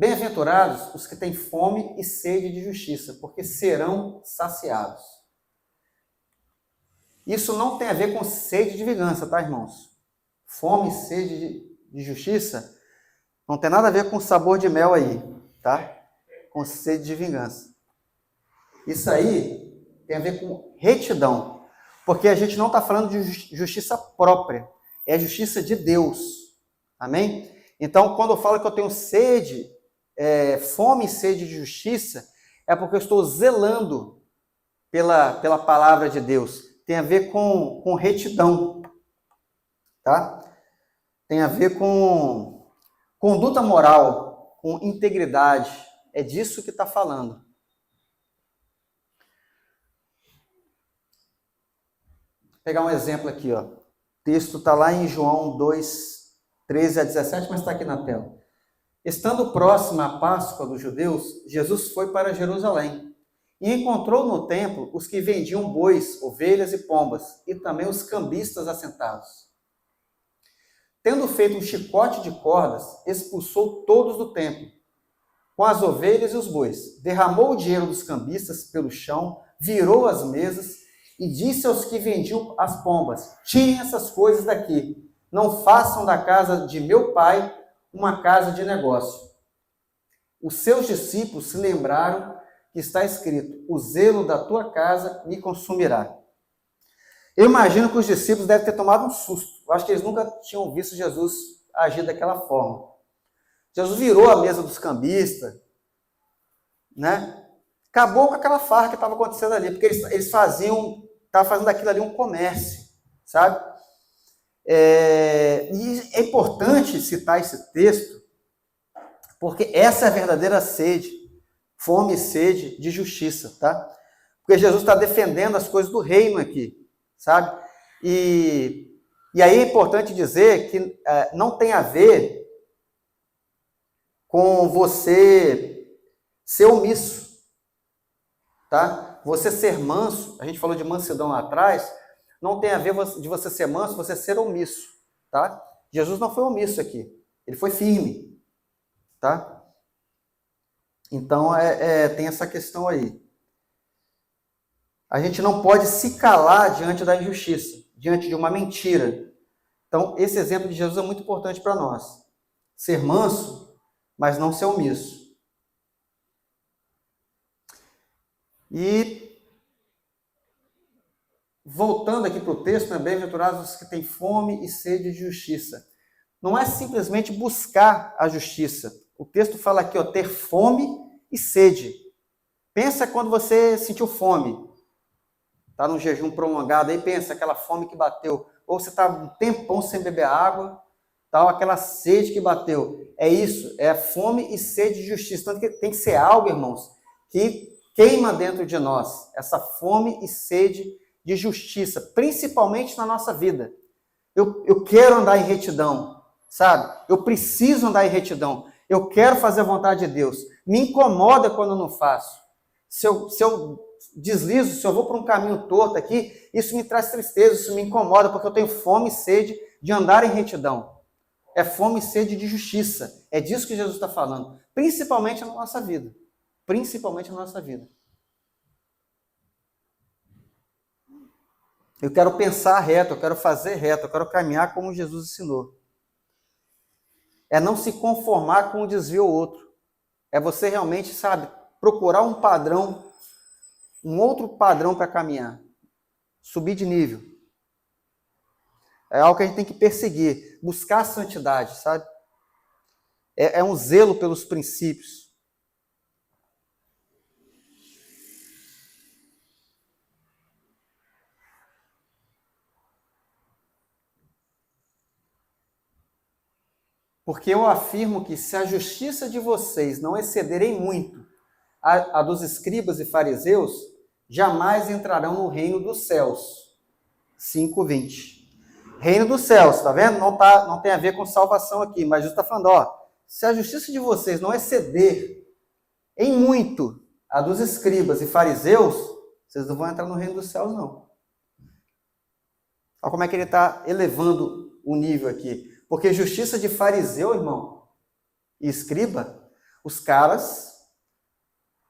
Bem-aventurados os que têm fome e sede de justiça, porque serão saciados. Isso não tem a ver com sede de vingança, tá, irmãos? Fome e sede de justiça não tem nada a ver com sabor de mel aí, tá? Com sede de vingança. Isso aí tem a ver com retidão, porque a gente não está falando de justiça própria, é a justiça de Deus. Amém? Então, quando eu falo que eu tenho sede, fome e sede de justiça, é porque eu estou zelando pela palavra de Deus. Tem a ver com retidão, tá? Tem a ver com conduta moral, com integridade. É disso que está falando. Vou pegar um exemplo aqui, ó. O texto está lá em João 2, 13 a 17, mas está aqui na tela. Estando próxima a Páscoa dos judeus, Jesus foi para Jerusalém e encontrou no templo os que vendiam bois, ovelhas e pombas, e também os cambistas assentados. Tendo feito um chicote de cordas, expulsou todos do templo, com as ovelhas e os bois. Derramou o dinheiro dos cambistas pelo chão, virou as mesas e disse aos que vendiam as pombas: tirem essas coisas daqui, não façam da casa de meu pai uma casa de negócio. Os seus discípulos se lembraram que está escrito: o zelo da tua casa me consumirá. Eu imagino que os discípulos devem ter tomado um susto. Eu acho que eles nunca tinham visto Jesus agir daquela forma. Jesus virou a mesa dos cambistas, né? Acabou com aquela farra que estava acontecendo ali, porque eles estavam fazendo daquilo ali um comércio, sabe? E é importante citar esse texto, porque essa é a verdadeira sede, fome e sede de justiça, tá? Porque Jesus está defendendo as coisas do reino aqui, sabe? E aí é importante dizer que não tem a ver com você ser omisso, tá? Você ser manso, a gente falou de mansidão lá atrás, não tem a ver de você ser manso, você ser omisso, tá? Jesus não foi omisso aqui, ele foi firme, tá? Então, tem essa questão aí. A gente não pode se calar diante da injustiça, diante de uma mentira. Então, esse exemplo de Jesus é muito importante para nós. Ser manso, mas não ser omisso. E, voltando aqui para o texto, também, bem-aventurados os que têm fome e sede de justiça. Não é simplesmente buscar a justiça. O texto fala aqui, ó, ter fome e sede. Pensa quando você sentiu fome. Está num jejum prolongado, aí pensa, aquela fome que bateu. Ou você está um tempão sem beber água, tal, aquela sede que bateu. É isso, é fome e sede de justiça. Então tem que ser algo, irmãos, que queima dentro de nós. Essa fome e sede de justiça, principalmente na nossa vida. Eu quero andar em retidão, sabe? Eu preciso andar em retidão. Eu quero fazer a vontade de Deus. Me incomoda quando eu não faço. Se eu deslizo, se eu vou para um caminho torto aqui, isso me traz tristeza, isso me incomoda, porque eu tenho fome e sede de andar em retidão. É fome e sede de justiça. É disso que Jesus está falando. Principalmente na nossa vida. Principalmente na nossa vida. Eu quero pensar reto, eu quero fazer reto, eu quero caminhar como Jesus ensinou. É não se conformar com um desvio ou outro. É você realmente, sabe, procurar um padrão, um outro padrão para caminhar. Subir de nível. É algo que a gente tem que perseguir. Buscar a santidade, sabe? É um zelo pelos princípios. Porque eu afirmo que se a justiça de vocês não excederem muito a dos escribas e fariseus, jamais entrarão no reino dos céus. 5:20. Reino dos céus, tá vendo? Não tem a ver com salvação aqui, mas Jesus está falando, ó, se a justiça de vocês não exceder em muito a dos escribas e fariseus, vocês não vão entrar no reino dos céus, não. Olha como é que ele está elevando o nível aqui. Porque justiça de fariseu, irmão, e escriba, Os caras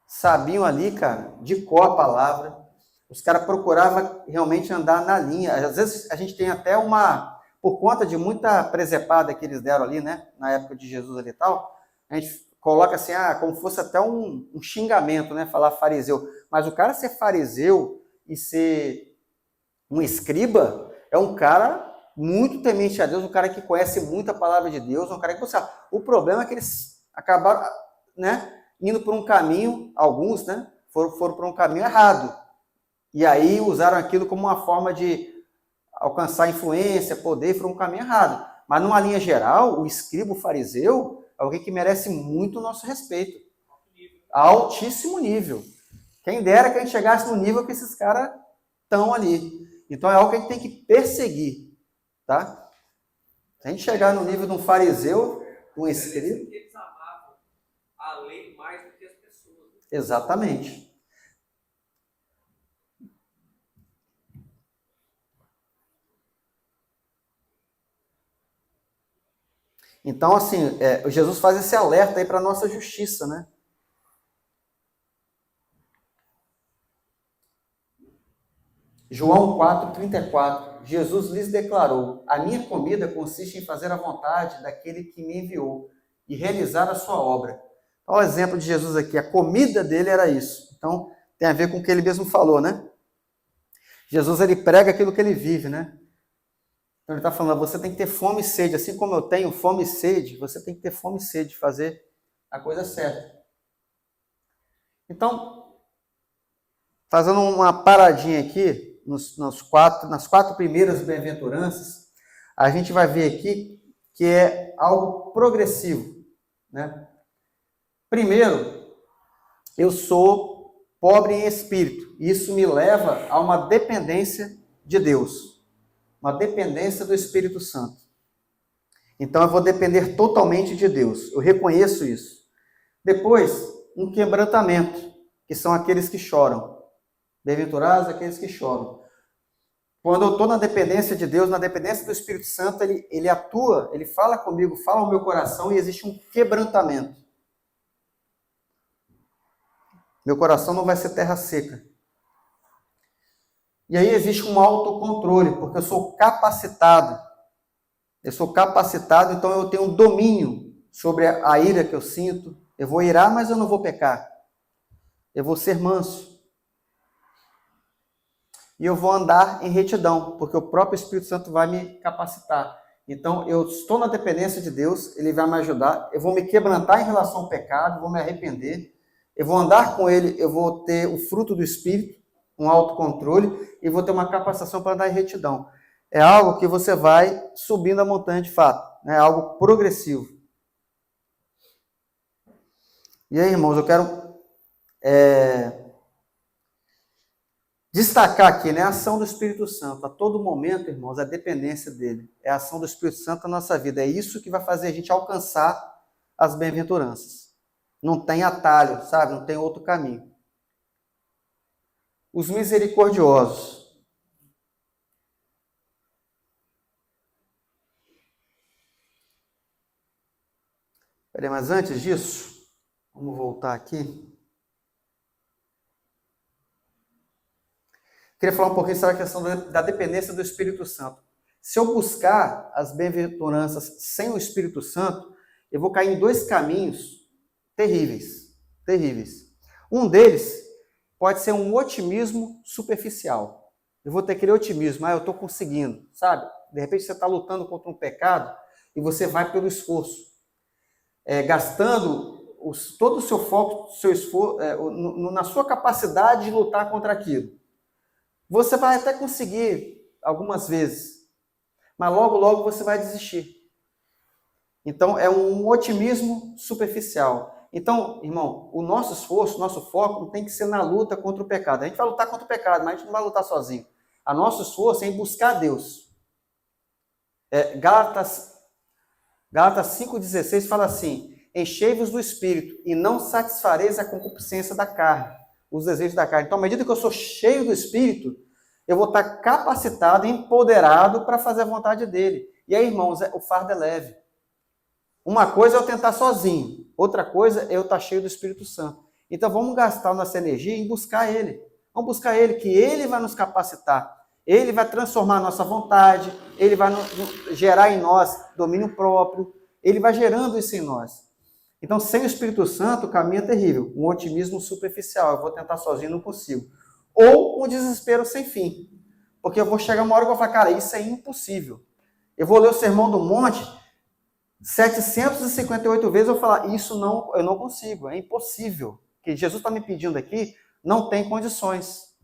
sabiam ali, cara, de cor a palavra. Os caras procuravam realmente andar na linha. Às vezes a gente tem até por conta de muita presepada que eles deram ali, né, na época de Jesus ali e tal, a gente coloca assim, como fosse até um xingamento, né, falar fariseu. Mas o cara ser fariseu e ser um escriba é um cara muito temente a Deus, um cara que conhece muito a palavra de Deus, um cara que sabe. O problema é que eles acabaram, né, indo por um caminho, alguns, né, foram por um caminho errado. E aí usaram aquilo como uma forma de alcançar influência, poder, por um caminho errado. Mas numa linha geral, o escriba, o fariseu, é alguém que merece muito o nosso respeito. Altíssimo nível. Quem dera que a gente chegasse no nível que esses caras estão ali. Então é algo que a gente tem que perseguir, tá? Se a gente chegar no nível de um fariseu, de um escriba... Eles amavam a lei mais do que as pessoas. Exatamente. Então, assim, Jesus faz esse alerta aí para a nossa justiça, né? João 4,34. Jesus lhes declarou: a minha comida consiste em fazer a vontade daquele que me enviou e realizar a sua obra. Olha o exemplo de Jesus aqui. A comida dele era isso. Então, tem a ver com o que ele mesmo falou, né? Jesus, ele prega aquilo que ele vive, né? Então, ele está falando, você tem que ter fome e sede. Assim como eu tenho fome e sede, você tem que ter fome e sede de fazer a coisa certa. Então, fazendo uma paradinha aqui, nas quatro primeiras bem-aventuranças, a gente vai ver aqui que é algo progressivo, né? Primeiro, eu sou pobre em espírito. Isso me leva a uma dependência de Deus. Uma dependência do Espírito Santo. Então eu vou depender totalmente de Deus. Eu reconheço isso. Depois, um quebrantamento, que são aqueles que choram. Bem-aventurados aqueles que choram. Quando eu estou na dependência de Deus, na dependência do Espírito Santo, ele atua, ele fala comigo, fala ao meu coração e existe um quebrantamento. Meu coração não vai ser terra seca. E aí existe um autocontrole, porque eu sou capacitado. Eu sou capacitado, então eu tenho um domínio sobre a ira que eu sinto. Eu vou irar, mas eu não vou pecar. Eu vou ser manso. E eu vou andar em retidão, porque o próprio Espírito Santo vai me capacitar. Então, eu estou na dependência de Deus, Ele vai me ajudar. Eu vou me quebrantar em relação ao pecado, vou me arrepender. Eu vou andar com Ele, eu vou ter o fruto do Espírito, um autocontrole, e vou ter uma capacitação para andar em retidão. É algo que você vai subindo a montanha de fato, né? É algo progressivo. E aí, irmãos, eu quero destacar aqui, né, a ação do Espírito Santo. A todo momento, irmãos, a dependência dele. É a ação do Espírito Santo na nossa vida. É isso que vai fazer a gente alcançar as bem-aventuranças. Não tem atalho, sabe? Não tem outro caminho. Os misericordiosos. Peraí, mas antes disso, vamos voltar aqui. Queria falar um pouquinho sobre a questão da dependência do Espírito Santo. Se eu buscar as bem-aventuranças sem o Espírito Santo, eu vou cair em dois caminhos terríveis. Terríveis. Um deles pode ser um otimismo superficial. Eu vou ter aquele otimismo, eu estou conseguindo, sabe? De repente você está lutando contra um pecado e você vai pelo esforço. Gastando todo o seu foco, seu esforço, na sua capacidade de lutar contra aquilo. Você vai até conseguir algumas vezes, mas logo, logo você vai desistir. Então, é um otimismo superficial. Então, irmão, o nosso esforço, o nosso foco não tem que ser na luta contra o pecado. A gente vai lutar contra o pecado, mas a gente não vai lutar sozinho. O nosso esforço é em buscar Deus. Gálatas 5,16 fala assim: enchei-vos do Espírito e não satisfareis a concupiscência da carne, os desejos da carne. Então, à medida que eu sou cheio do Espírito, eu vou estar capacitado, empoderado para fazer a vontade dele. E aí, irmãos, o fardo é leve. Uma coisa é eu tentar sozinho, Outra coisa é eu estar cheio do Espírito Santo. Então vamos gastar nossa energia em buscar Ele. Vamos buscar Ele, que Ele vai nos capacitar. Ele vai transformar a nossa vontade, Ele vai gerar em nós domínio próprio, Ele vai gerando isso em nós. Então, sem o Espírito Santo, o caminho é terrível. Um otimismo superficial, eu vou tentar sozinho, não consigo. Ou um desespero sem fim. Porque eu vou chegar uma hora que eu vou falar, cara, isso é impossível. Eu vou ler o Sermão do Monte 758 vezes, eu vou falar, eu não consigo, é impossível. O que Jesus está me pedindo aqui não tem condições.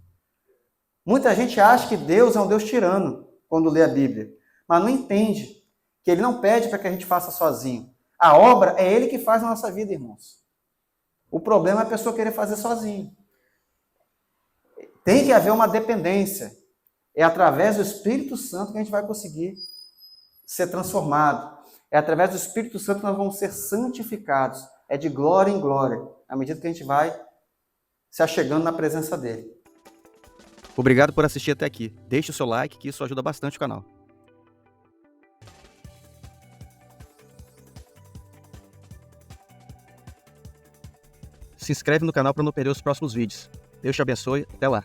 Muita gente acha que Deus é um Deus tirano quando lê a Bíblia, mas não entende que Ele não pede para que a gente faça sozinho. A obra é Ele que faz na nossa vida, irmãos. O problema é a pessoa querer fazer sozinho. Tem que haver uma dependência. É através do Espírito Santo que a gente vai conseguir ser transformado. É através do Espírito Santo que nós vamos ser santificados. É de glória em glória, à medida que a gente vai se achegando na presença dEle. Obrigado por assistir até aqui. Deixe o seu like, que isso ajuda bastante o canal. Se inscreve no canal para não perder os próximos vídeos. Deus te abençoe. Até lá.